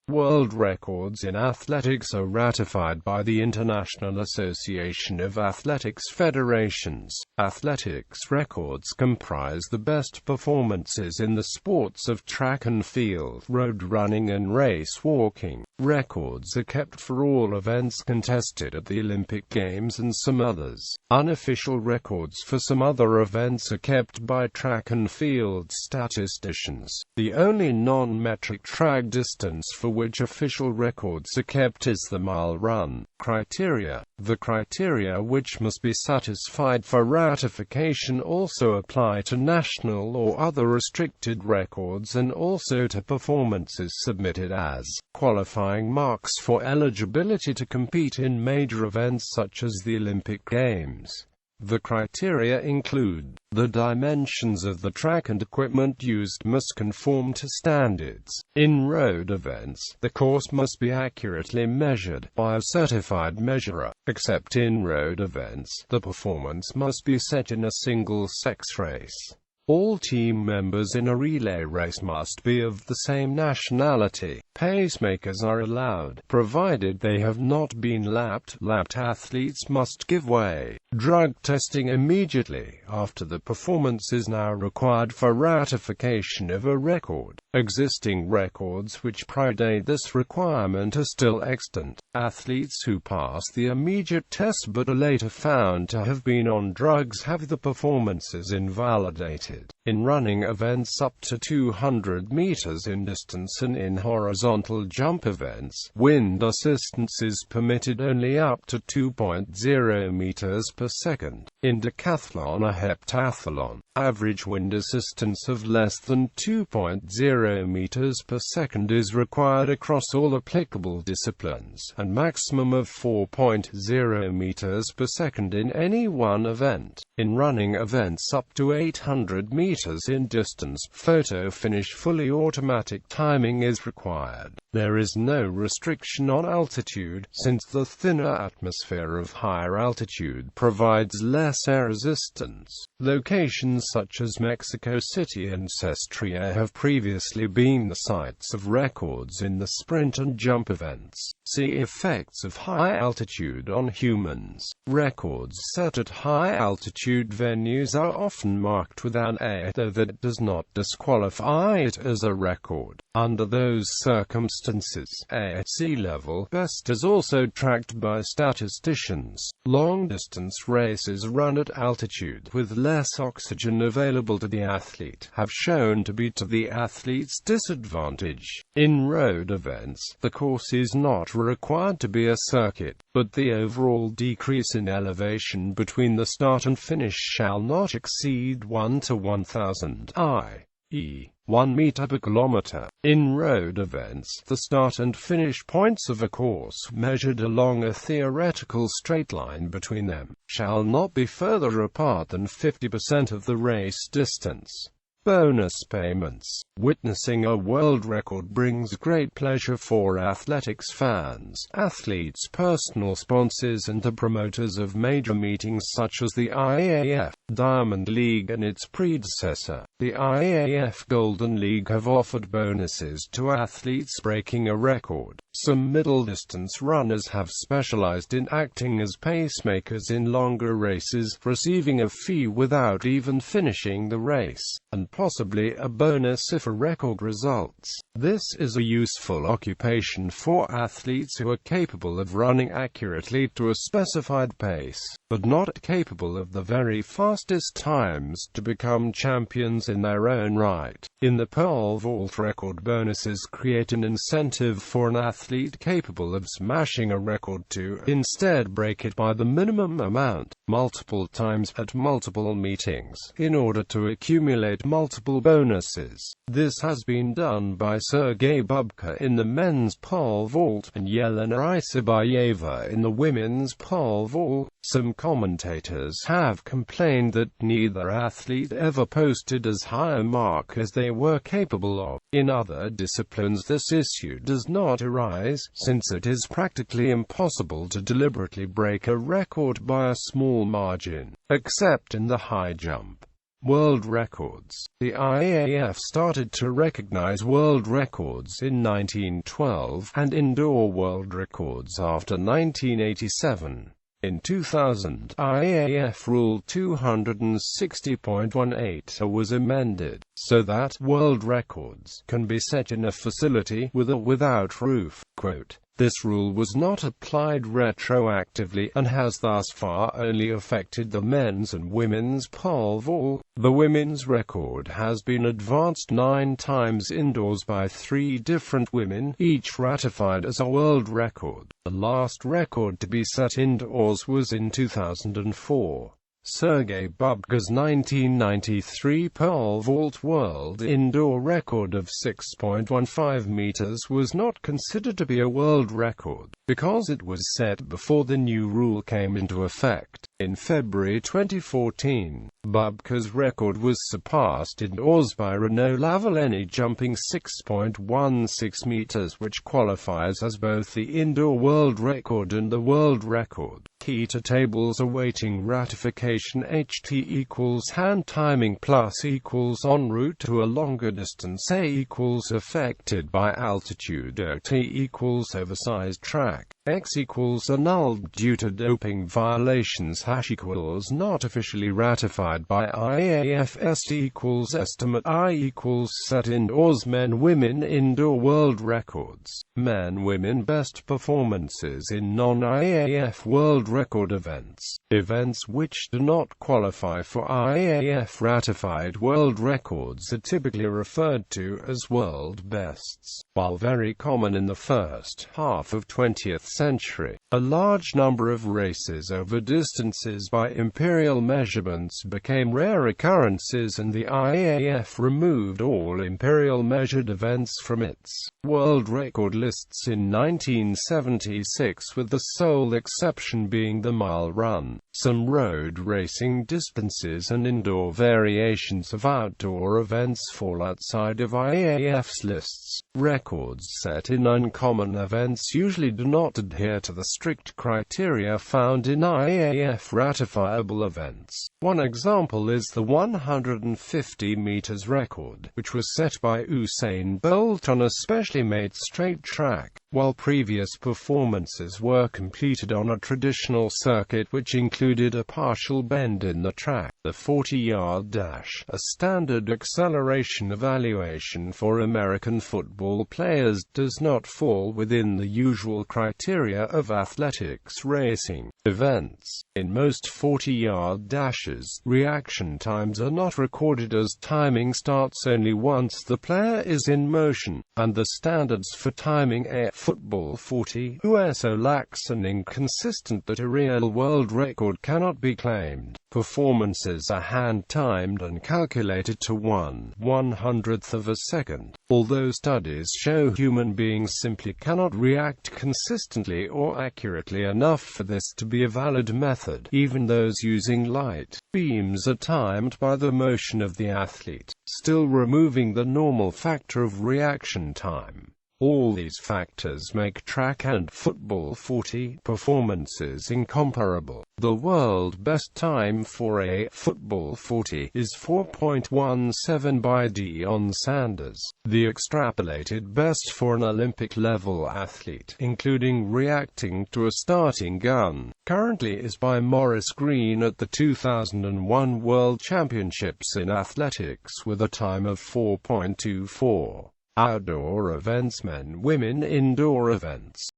World records in athletics are ratified by the International Association of Athletics Federations.Athletics. Records comprise the best performances in the sports of track and field, road running and race walking. Records are kept for all events contested at the Olympic Games and some others. Unofficial records for some other events are kept by track and field statisticians. The only non-metric track distance for which official records are kept is the mile run. Criteria. The criteria which must be satisfied for ratification also apply to national or other restricted records and also to performances submitted as qualifying marks for eligibility to compete in major events such as the Olympic Games. The criteria include: the dimensions of the track and equipment used must conform to standards. In road events, the course must be accurately measured by a certified measurer. Except in road events, the performance must be set in a single-sex race. All team members in a relay race must be of the same nationality. Pacemakers are allowed, provided they have not been lapped. Lapped athletes must give way. Drug testing immediately after the performance is now required for ratification of a record. Existing records which predate this requirement are still extant. Athletes who pass the immediate test but are later found to have been on drugs have the performances invalidated. In running events up to 200 meters in distance and in horizontal jump events, wind assistance is permitted only up to 2.0 meters per second. In decathlon or heptathlon, average wind assistance of less than 2.0 meters per second is required across all applicable disciplines, and maximum of 4.0 meters per second in any one event. In running events up to 800 meters in distance, photo finish fully automatic timing is required. There is no restriction on altitude, since the thinner atmosphere of higher altitude provides less air resistance. Locations such as Mexico City and Sestria have previously been the sites of records in the sprint and jump events. See effects of high altitude on humans. Records set at high altitude venues are often marked with an A, though that does not disqualify it as a record. Under those circumstances, A at sea level best is also tracked by statisticians. Long-distance races run at altitude with less oxygen available to the athlete have shown to be to the athlete's disadvantage. In road events, the course is not required to be a circuit, but the overall decrease in elevation between the start and finish shall not exceed 1 to 1,000, i.e., 1 meter per kilometer. In road events, the start and finish points of a course, measured along a theoretical straight line between them, shall not be further apart than 50% of the race distance. Bonus payments. Witnessing a world record brings great pleasure for athletics fans, athletes, personal sponsors and the promoters of major meetings such as the IAAF, Diamond League and its predecessor, the IAAF Golden League, have offered bonuses to athletes breaking a record. Some middle-distance runners have specialized in acting as pacemakers in longer races, receiving a fee without even finishing the race, and possibly a bonus if a record results. This is a useful occupation for athletes who are capable of running accurately to a specified pace, but not capable of the very fastest times to become champions in their own right. In the pole vault, record bonuses create an incentive for an athlete capable of smashing a record to instead break it by the minimum amount, multiple times at multiple meetings, in order to accumulate multiple bonuses. This has been done by Sergey Bubka in the men's pole vault, and Yelena Isabayeva in the women's pole vault. Some commentators have complained that neither athlete ever posted as high a mark as they were capable of. In other disciplines this issue does not arise, since it is practically impossible to deliberately break a record by a small margin, except in the high jump. World records. The IAAF started to recognize world records in 1912, and indoor world records after 1987. In 2000, IAAF Rule 260.18 was amended, so that world records can be set in a facility with or without roof. Quote, "This rule was not applied retroactively, and has thus far only affected the men's and women's pole vault. The women's record has been advanced 9 times indoors by 3 different women, each ratified as a world record. The last record to be set indoors was in 2004. Sergey Bubka's 1993 pole vault world indoor record of 6.15 meters was not considered to be a world record, because it was set before the new rule came into effect. In February 2014, Bubka's record was surpassed indoors by Renaud Lavallenie jumping 6.16 meters, which qualifies as both the indoor world record and the world record. Key to tables awaiting ratification: HT equals hand timing plus equals en route to a longer distance, A equals affected by altitude, OT equals oversized track, X equals annulled due to doping violations, hash equals not officially ratified by IAAF, ST equals estimate, I equals set indoors. Men women indoor world records. Men women best performances in non-IAAF world record events. Events which do not qualify for IAAF ratified world records are typically referred to as world bests. While very common in the first half of 20th century, a large number of races over distances by imperial measurements became rare occurrences, and the IAAF removed all imperial measured events from its world record lists in 1976, with the sole exception being the mile run. Some road racing distances and indoor variations of outdoor events fall outside of IAAF's lists. Records set in uncommon events usually do not adhere to the strict criteria found in IAAF ratifiable events. One example is the 150 meters record, which was set by Usain Bolt on a specially made straight track, while previous performances were completed on a traditional circuit which included a partial bend in the track. The 40-yard dash, a standard acceleration evaluation for American football players, does not fall within the usual criteria of athletics racing events. In most 40-yard dashes, reaction times are not recorded, as timing starts only once the player is in motion, and the standards for timing a football 40 USO lacks an inconsistent that a real world record cannot be claimed. Performances are hand-timed and calculated to 1/100th of a second. Although studies show human beings simply cannot react consistently or accurately enough for this to be a valid method, even those using light beams are timed by the motion of the athlete, still removing the normal factor of reaction time. All these factors make track and football 40 performances incomparable. The world best time for a football 40 is 4.17 by Deion Sanders. The extrapolated best for an Olympic-level athlete, including reacting to a starting gun, currently is by Maurice Green at the 2001 World Championships in Athletics with a time of 4.24. Outdoor events. Men women indoor events.